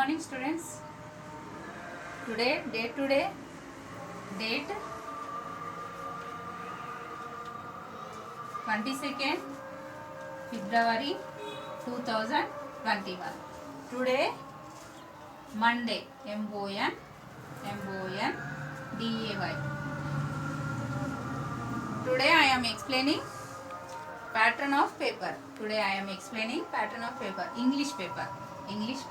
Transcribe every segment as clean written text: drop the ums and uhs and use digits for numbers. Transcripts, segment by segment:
morning students. Date 22nd February 2021. Today Monday, MONDAY. Today I am explaining pattern of paper. English paper. ENGLISH.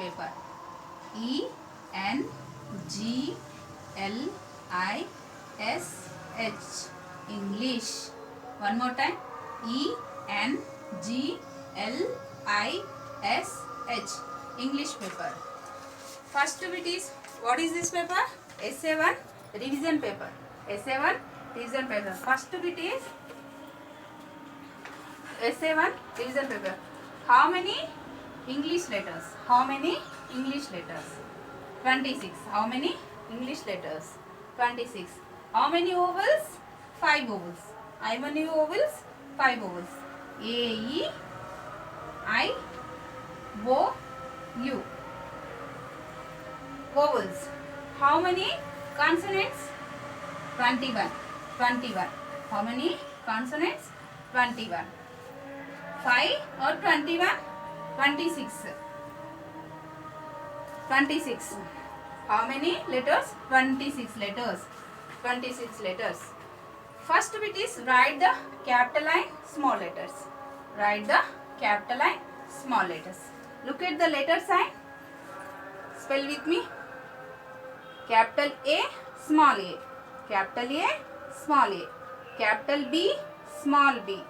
English. One more time. ENGLISH. English paper. First bit is, what is this paper? Essay 1 revision paper. First bit is Essay 1 revision paper. How many English letters? 26. How many English letters? 26. How many vowels? 5 vowels. How many vowels? 5 vowels. A, E, I, O, U. Vowels. How many consonants? 21. How many consonants? 21. 5 or 21? 26. How many letters? 26 letters. First bit is write the capital and small letters. Look at the letter sign. Spell with me. Capital A, small a. Capital A, small a. Capital B, small b.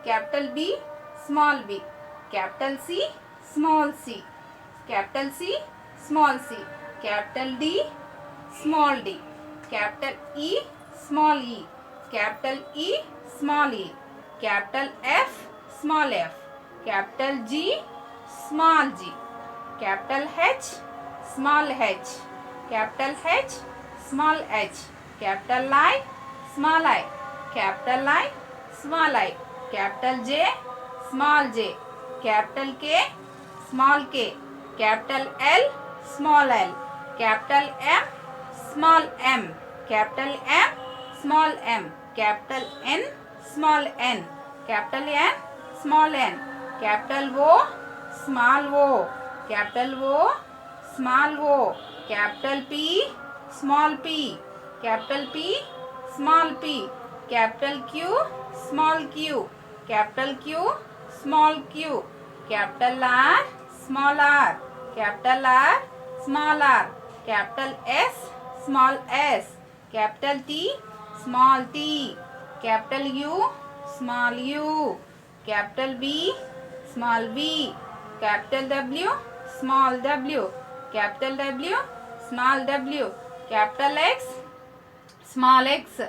Capital B, small b. Capital C, small c. Capital C, small c. Capital D, small d. Capital E, small e. Capital E, small e. Capital F, small f. Capital G, small g. Capital H, small h. Capital H, small h. Capital I, small i. Capital I, small i. Capital J, small j. Capital K, small k. Capital L, small l. Capital M, small m. Capital M, small m. Capital N, small n. Capital N, small n. Capital O, small o. Capital O, small o. Capital P, small p. Capital P, small p. Capital Q, small q. Capital Q, small q. Capital R, small r. Capital R, small r. Capital S, small s. Capital T, small t. Capital U, small u. Capital V, small v. Capital W, small w. Capital W, small w. Capital X, small x.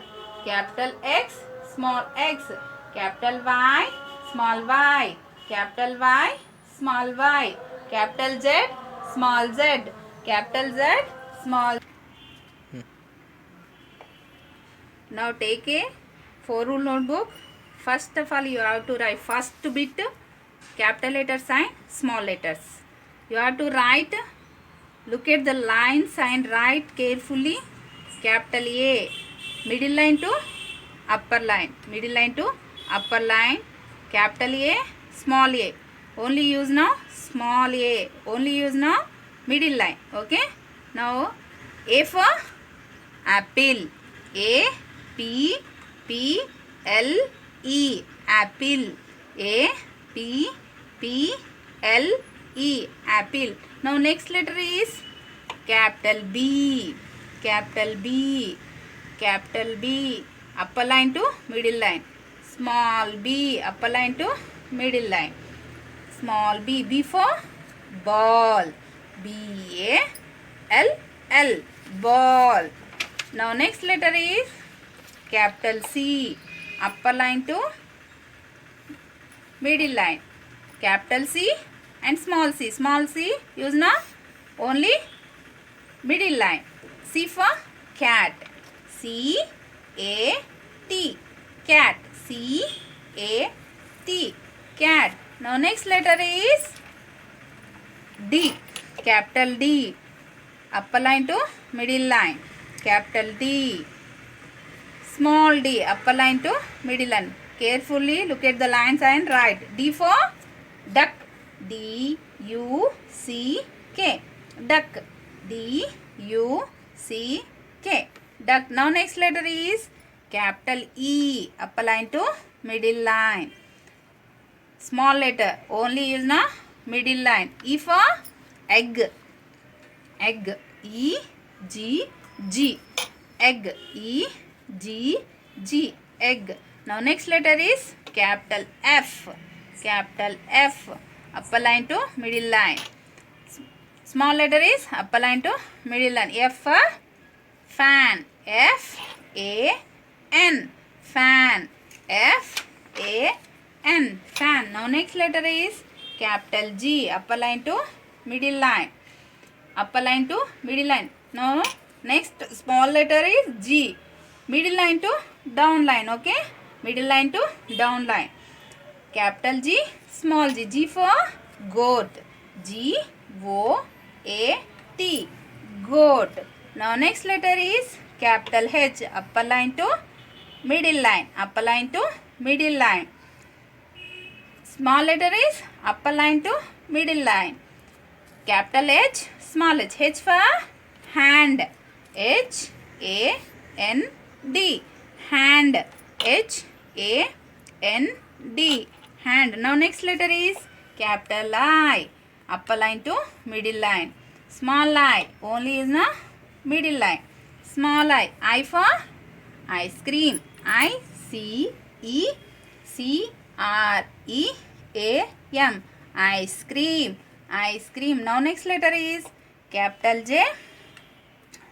Capital X, small x. Capital Y, small y. Capital Y, small y. Capital Z, small z. Capital Z, small. Now take a 4-rule notebook. First of all, you have to write first bit capital letters and small letters. You have to write, look at the lines and write carefully. Capital A, middle line to upper line. Capital A, small a. Only use now small a. Only use now middle line. Okay. Now A for apple. A P P L E. Apple. A P P L E. Apple. Now next letter is capital B. Capital B. Upper line to middle line. Small b. Upper line to middle line. Small b. B for ball. BALL. Ball. Now next letter is capital C. Upper line to middle line. Capital C and small c. Small c use now only middle line. C for cat. C-A-T. Cat. C-A-T. Cat. Now next letter is D. Capital D. upper line to middle line. Capital D. Small d, upper line to middle line. Carefully look at the lines and write. D for duck. D-U-C-K. Duck. D-U-C-K. Duck. Now next letter is capital E. Upper line to middle line. Small letter. Only use na middle line. E for egg. Egg. E-G-G. Egg. E-G-G. Egg. Now next letter is capital F. Capital F. Upper line to middle line. Small letter is upper line to middle line. F for fan. F-A-N. Fan. F-A-N. Fan. Now next letter is capital G. Upper line to middle line. Upper line to middle line. Now next small letter is G. Middle line to down line. Okay. Middle line to down line. Capital G, small g. G for goat. G-O-A-T. Goat. Now next letter is capital H. Upper line to middle line. Upper line to middle line. Small letter is upper line to middle line. Capital H, small h. H for hand. H-A-N-D. Hand. H-A-N-D. Hand. Now next letter is capital I. Upper line to middle line. Small I. Only is na middle line. Small I. I for ice cream. I-C-E-C-R-E-A-M. Ice cream. Ice cream. Now next letter is capital J.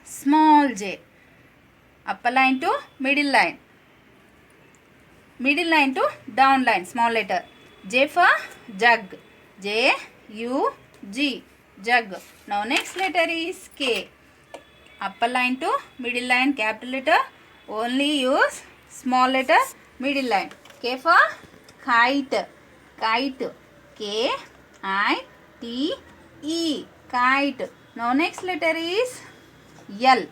Small j. Upper line to middle line. Middle line to down line. Small letter. J for jug. J-U-G. Jug. Now next letter is K. Upper line to middle line. Capital letter. Only use small letter middle line. K for kite. Kite. K-I-T-E. Kite. Now next letter is L.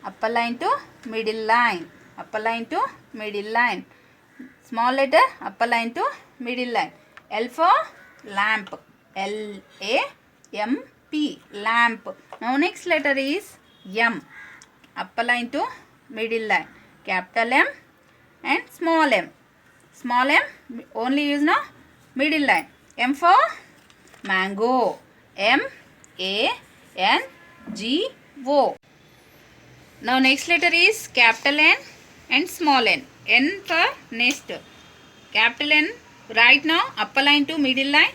Upper line to middle line. Upper line to middle line. Small letter upper line to middle line. L for lamp. L-A-M-P. Lamp. Now next letter is M. Upper line to middle line. Capital M and small m. Small m only use no middle line. M for mango. M-A-N-G-O. Now next letter is capital N and small n. N for nest. Capital N right now upper line to middle line.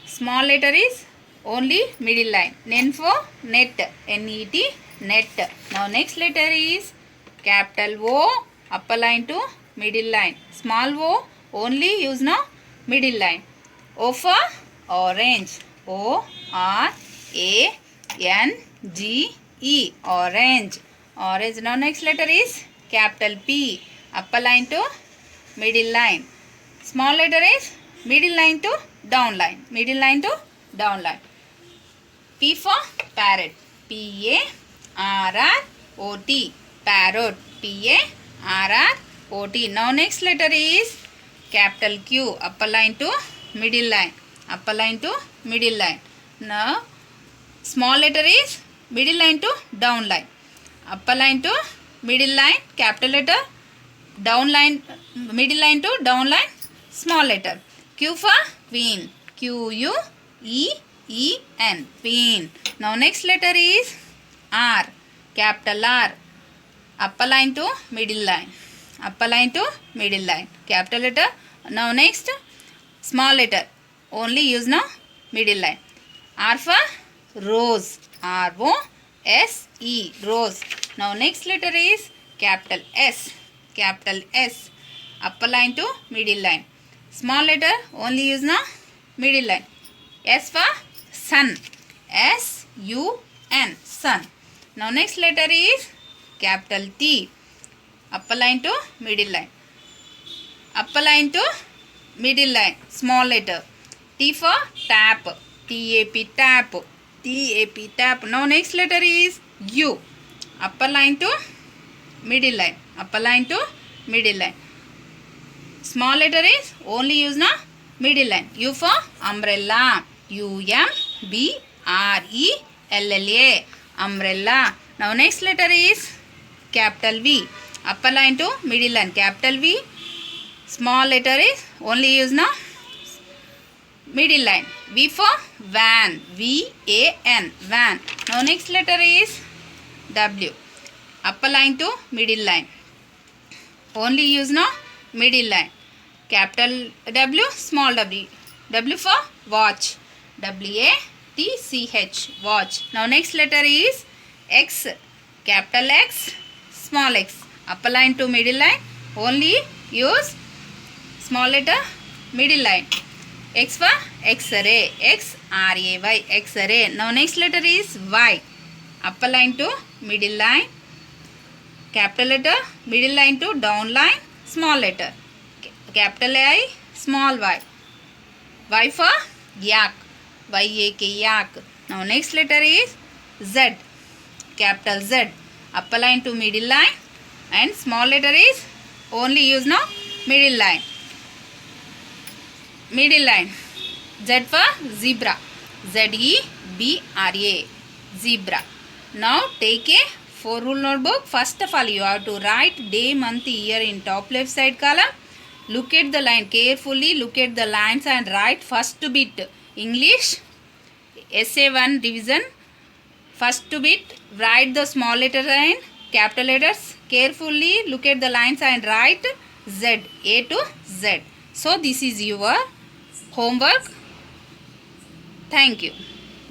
Small letter is only middle line. N for net. N-E-T. Net. Now next letter is capital O. Upper line to middle line. Small o only use no middle line. O for orange. O-R-A-N-G-E. Orange. Orange. Now next letter is capital P. Upper line to middle line. Small letter is middle line to down line. Middle line to down line. P for parrot. P-A-R-R-O-T. Parrot. P-A-R-R-O-T. Now next letter is capital Q. Upper line to middle line. Upper line to middle line. Now small letter is middle line to down line. Upper line to middle line. Capital letter. Down line. Middle line to down line. Small letter. Q for queen. Q-U-E-E-N. Queen. Now next letter is R. Capital R. Upper line to middle line. Upper line to middle line. Capital letter. Now next small letter. Only use no middle line. R for rose. R-O-S-E. Rose. Now next letter is capital S. Capital S. Upper line to middle line. Small letter only use no middle line. S for sun. S-U-N. Sun. Now next letter is capital T. Upper line to middle line. Upper line to middle line. Small letter. T for tap. T-A-P. Tap. T-A-P, tap. Now next letter is U. Upper line to middle line. Upper line to middle line. Small letter is only use na middle line. U for umbrella. U-M-B-R-E-L-L-A. Umbrella. Now next letter is capital V. Upper line to middle line. Capital V. Small letter is only use na middle line. V for van. V-A-N. Van. Now next letter is W. Upper line to middle line. Only use no middle line. Capital W, small w. W for watch. W-A-T-C-H. Watch. Now next letter is X. Capital X, small x. Upper line to middle line. Only use small letter middle line. X for X-ray. X-R-A-Y. X-ray. Now next letter is Y. Upper line to middle line. Capital letter middle line to down line. Small letter. Capital I, small y. Y for yak. Y-A-K, yak. Now next letter is Z. Capital Z. Upper line to middle line. And small letter is only use no middle line. Middle line. Z for zebra. Z-E-B-R-A. Zebra. Now take a 4-rule notebook. First of all, you have to write day, month, year in top left side column. Look at the line carefully. Look at the lines and write first bit. English Essay 1 revision. First bit, write the small letter line, capital letters. Carefully look at the lines and write Z, A to Z. So this is your homework. Thank you.